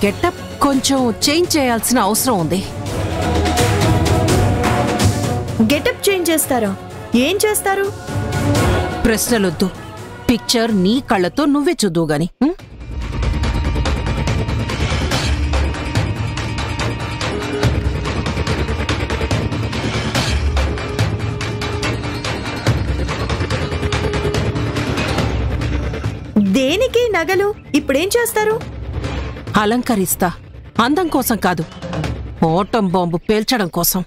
Getup కొంచెం change చేయాల్సిన అవసరం ఉంది. గెటప్ చేంజ్ చేస్తారా? ఏం చేస్తారు? ప్రశ్నలొద్దు. పిక్చర్ నీ కళ్ళతో నువ్వే చూద్దువు గాని. దేనికి నగలు? ఇప్పుడేం చేస్తారు? అలంకరిస్తా. అందం కోసం కాదు, ఆటం బాంబు పేల్చడం కోసం.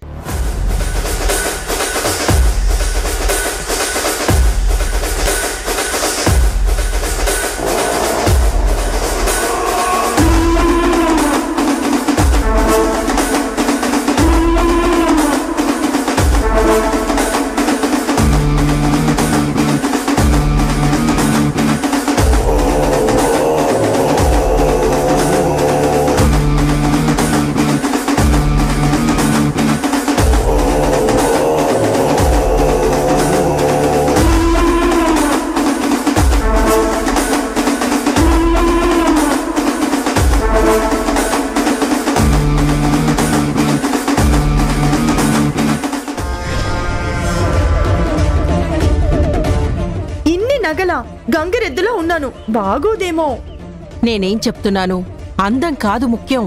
గంగిరెద్దులో ఉన్నాను, బాగోదేమో. నేనేం చెప్తున్నాను, అందం కాదు ముఖ్యం,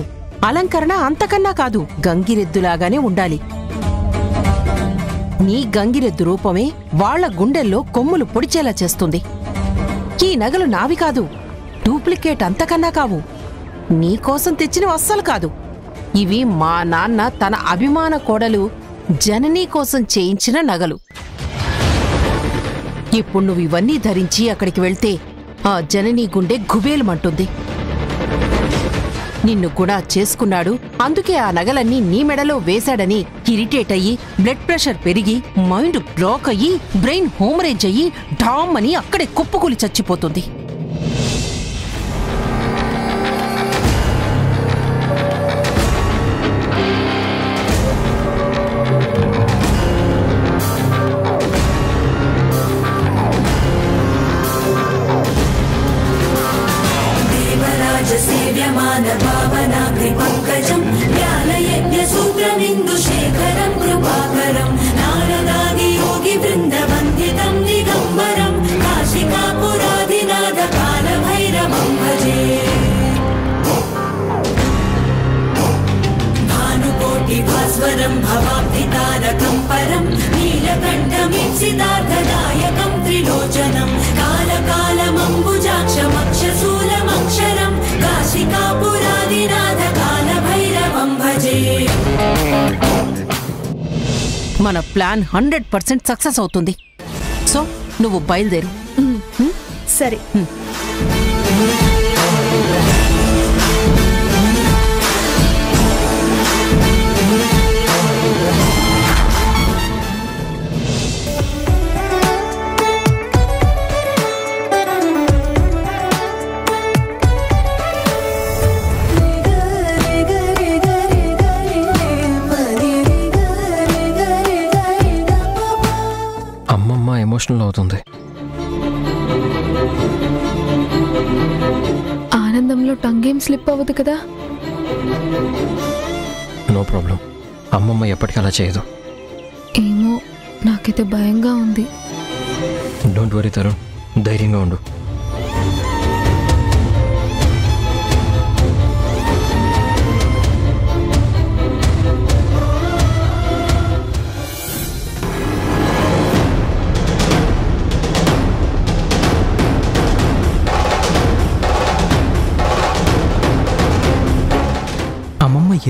అలంకరణ అంతకన్నా కాదు. గంగిరెద్దులాగానే ఉండాలి. నీ గంగిరెద్దు రూపమే వాళ్ల గుండెల్లో కొమ్ములు పొడిచేలా చేస్తుంది. ఈ నగలు నావి కాదు, డూప్లికేట్ అంతకన్నా కావు, నీకోసం తెచ్చినవి అస్సలు కాదు. ఇవి మా నాన్న తన అభిమాన కోడలు జననీ కోసం చేయించిన నగలు. ఇప్పుడు నువ్వు ఇవన్నీ ధరించి అక్కడికి వెళ్తే ఆ జననీ గుండె గుబేలుమంటుంది. నిన్ను కూడా చేసుకున్నాడు, అందుకే ఆ నగలన్నీ నీ మెడలో వేశాడని ఇరిటేట్ అయ్యి బ్లడ్ ప్రెషర్ పెరిగి మైండ్ బ్లాక్ అయ్యి బ్రెయిన్ హోమరేజ్ అయ్యి డామ్ అని అక్కడే కుప్పకూలి చచ్చిపోతుంది. మన ప్లాన్ 100% సక్సెస్ అవుతుంది. సో నువ్వు బయలుదేరు. సరే. ఎమోషనల్ అవుతుంది. ఆనందంలో టంగేం స్లిప్ అవ్వదు కదా? నో ప్రాబ్లం, అమ్మమ్మ ఎప్పటికీ అలా చేయదు. ఏమో, నాకైతే భయంగా ఉంది. డోంట్ వరీ తరుణ్, ధైర్యంగా ఉండు.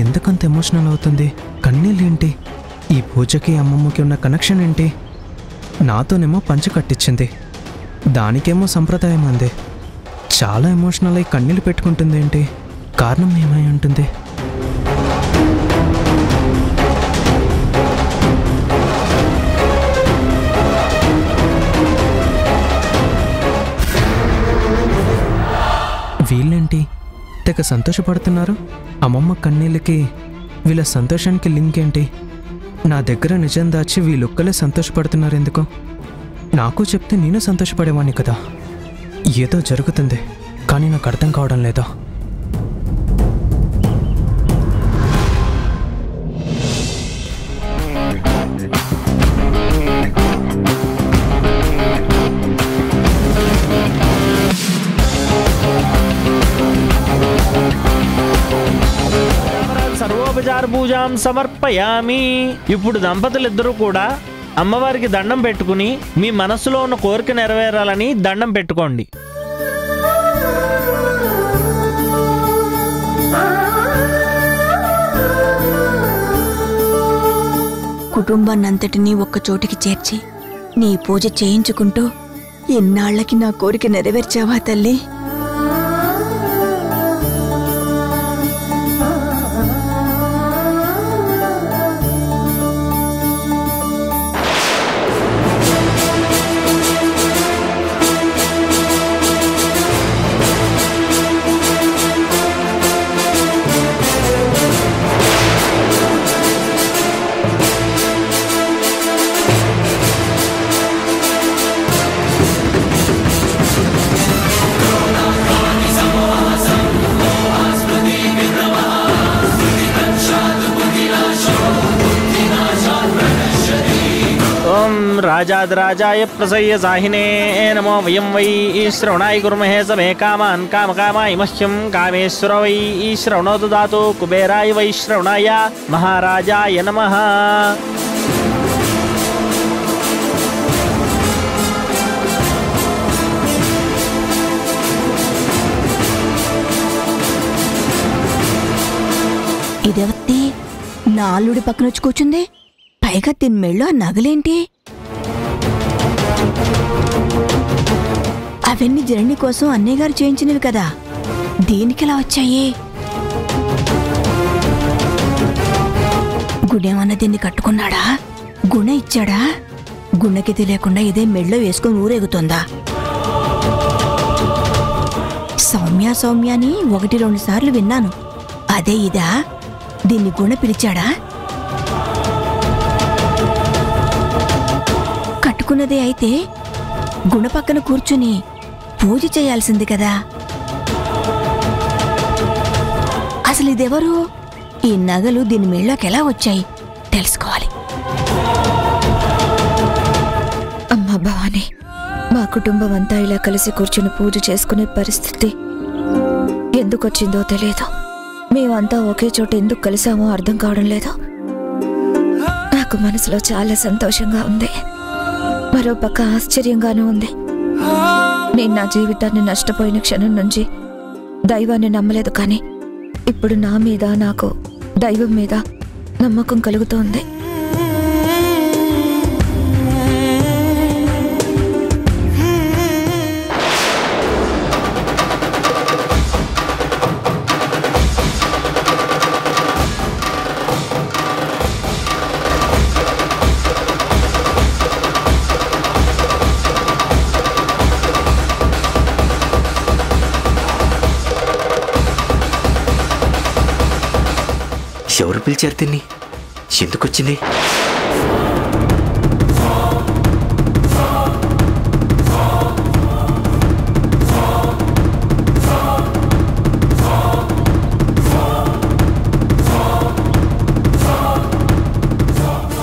ఎందుకంత ఎమోషనల్ అవుతుంది? కన్నీళ్ళేంటి? ఈ పూజకి అమ్మమ్మకి ఉన్న కనెక్షన్ ఏంటి? నాతోనేమో పంచ కట్టించింది, దానికేమో సంప్రదాయం అంది. చాలా ఎమోషనల్ అయి కన్నీళ్ళు పెట్టుకుంటుంది ఏంటి? కారణం ఏమై ఉంటుంది? వీళ్ళేంటి తెగ సంతోషపడుతున్నారు? అమ్మమ్మ కన్నీళ్ళకి వీళ్ళ సంతోషానికి లింక్ ఏంటి? నా దగ్గర నిజం దాచి వీళ్ళొక్కలే సంతోషపడుతున్నారు ఎందుకో? నాకు చెప్తే నేను సంతోషపడేవాణ్ణి కదా. ఏదో జరుగుతుంది, కానీ నాకు అర్థం కావడం లేదా. పూజాం సమర్పయామి. ఇప్పుడు దంపతులిద్దరూ కూడా అమ్మవారికి దండం పెట్టుకుని మీ మనసులో ఉన్న కోరిక నెరవేరాలని దండం పెట్టుకోండి. కుటుంబాన్నంతటినీ ఒక్క చోటికి చేర్చి నీ పూజ చేయించుకుంటూ ఎన్నాళ్లకి నా కోరిక నెరవేర్చావా తల్లి. राजाय प्रसह्य साहिने नमो वयं वै श्रवणाय कुर्महे समे कामान् कामकामाय मह्यं कामेश्वर वै श्रवणो ददातु कुबेराय वै श्रवणाय महाराजाय नमः. ఇదేవత్తి నా అల్లుడి పక్కన వచ్చి కూర్చుంది. పైగా దీని మెళ్ళో నగలేంటి? అవన్నీ జర్నీ కోసం అన్నయ్య గారు చేయించినవి కదా, దీనికిలా వచ్చాయి? గుణేమన్నా దీన్ని కట్టుకున్నాడా? గుణ ఇచ్చాడా? గుణకి తెలియకుండా ఇదే మెళ్ళో వేసుకొని ఊరేగుతుందా? సౌమ్య సౌమ్య అని 1-2 సార్లు విన్నాను. అదే ఇదా? దీన్ని గుణ పిలిచాడా? కట్టుకున్నదే అయితే గుణ పక్కన కూర్చుని పూజ చేయాల్సింది కదా. అసలు ఇదెవరు? ఈ నగలు దీని మెళ్ళోకి ఎలా వచ్చాయి తెలుసుకోవాలి. అమ్మా భవాని, మా కుటుంబం అంతా ఇలా కలిసి కూర్చుని పూజ చేసుకునే పరిస్థితి ఎందుకొచ్చిందో తెలియదు. మేమంతా ఒకే చోట ఎందుకు కలిసామో అర్థం కావడం లేదు. నాకు మనసులో చాలా సంతోషంగా ఉంది, మరోపక్క ఆశ్చర్యంగానూ ఉంది. నేను నా జీవితాన్ని నష్టపోయిన క్షణం నుంచి దైవాన్ని నమ్మలేదు, కానీ ఇప్పుడు నా మీద, నాకు దైవం మీద నమ్మకం కలుగుతోంది. ఎవరు పిలిచారు? తిని ఎందుకొచ్చింది?